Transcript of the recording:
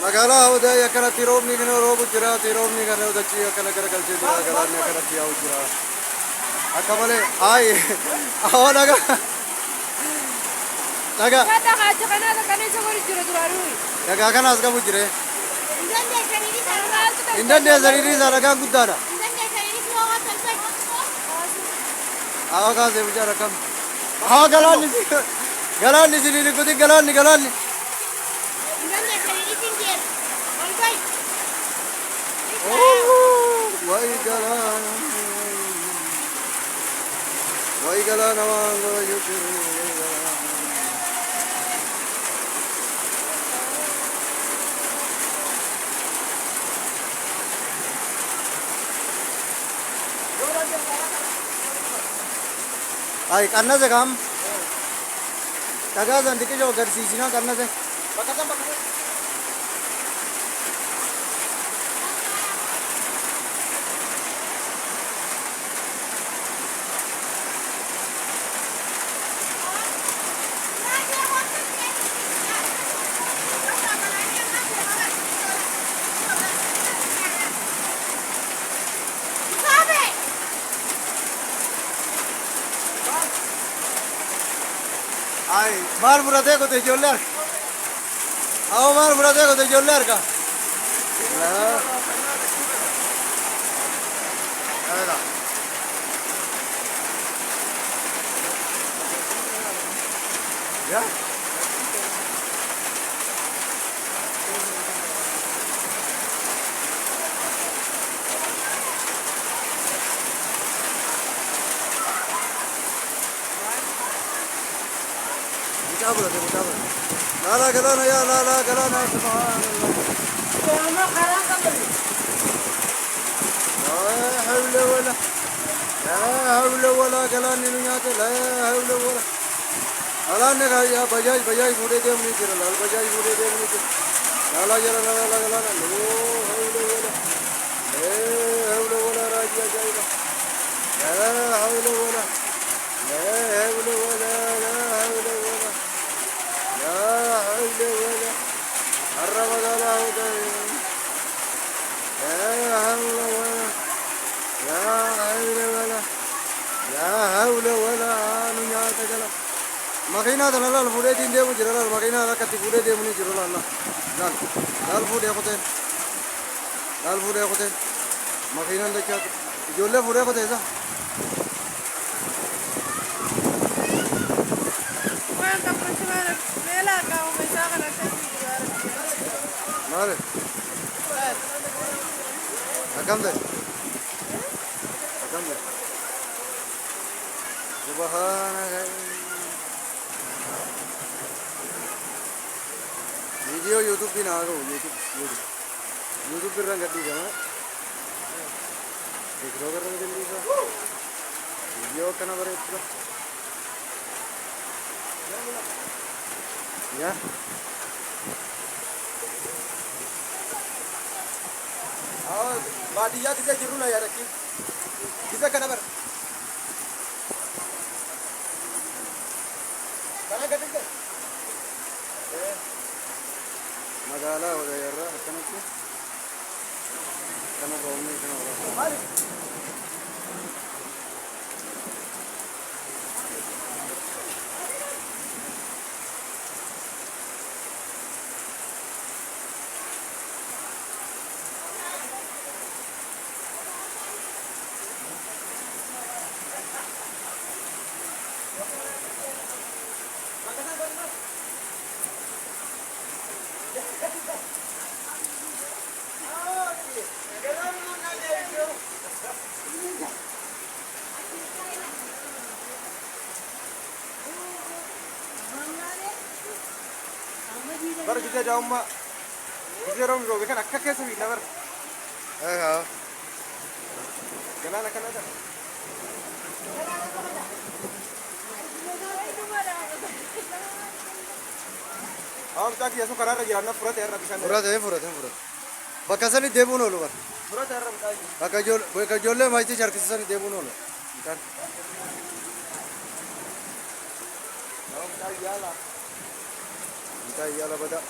magaalaa hawdaa akkanatti roobni kana roobu jira roobni kana hawdachi akkana garagalchee jira galaanni akkanatti yaa'u jira akka malee ay awwa dhagaa dhagaa kanas qabu jire hin dandeessanii isaa dhagaan guddaadha awa kaasee bichaara kam awa galaanni siniin kuti galaanni Wai galana wango yukiri Ay karna se kam daga zandiki jo garsiisina karna se bakatan Ay, mal burate ko te joller. Aw mal burate ko te joller ka. Ayda. Ya. Mutabır. La galana ya la galana subhanallah. Ama karan kaldı. La havle wala galani niyate la havle wala. Alanne ka ya bajaj mure de muni kira la bajaj mure de muni kira. La galana lo havle wala. Havle wala rajiya jayba. La havle wala. La havle wala la havle wala. لا حول ولا الرمضان لا حول ولا لا حول ولا نيات جل مكينا دلال الفودي دين ديمو جلال مكينا لا كتي فودي ديمو ني جلال الله دال فودي کوته دال فودي کوته مكينا دچا جولے فودي کوته ذا Mare. Akam de. Subhanallah. Video YouTube पे ना आगा YouTube पे रंग गड्डी जाना देख लो कर रंग जल्दी सा video करना पड़े इतना ya baadiyyaa keessa jirru na yaadachi isa kana bar kana gadhiise magaalaa wadaayarraa akkanatti kana roobni kana waraabaa Bar kita jauh mak, kita orang robe kan akak ke sini bar. Ha. Jalan akan ada. Am tak ya so karar jalan na furat er rabisan. Furat. Bakasani debun olu bar. Furat er rabisan. Bakajolle maiti charkisani debun olu. Kan. Am tak yala. Kita yala bada.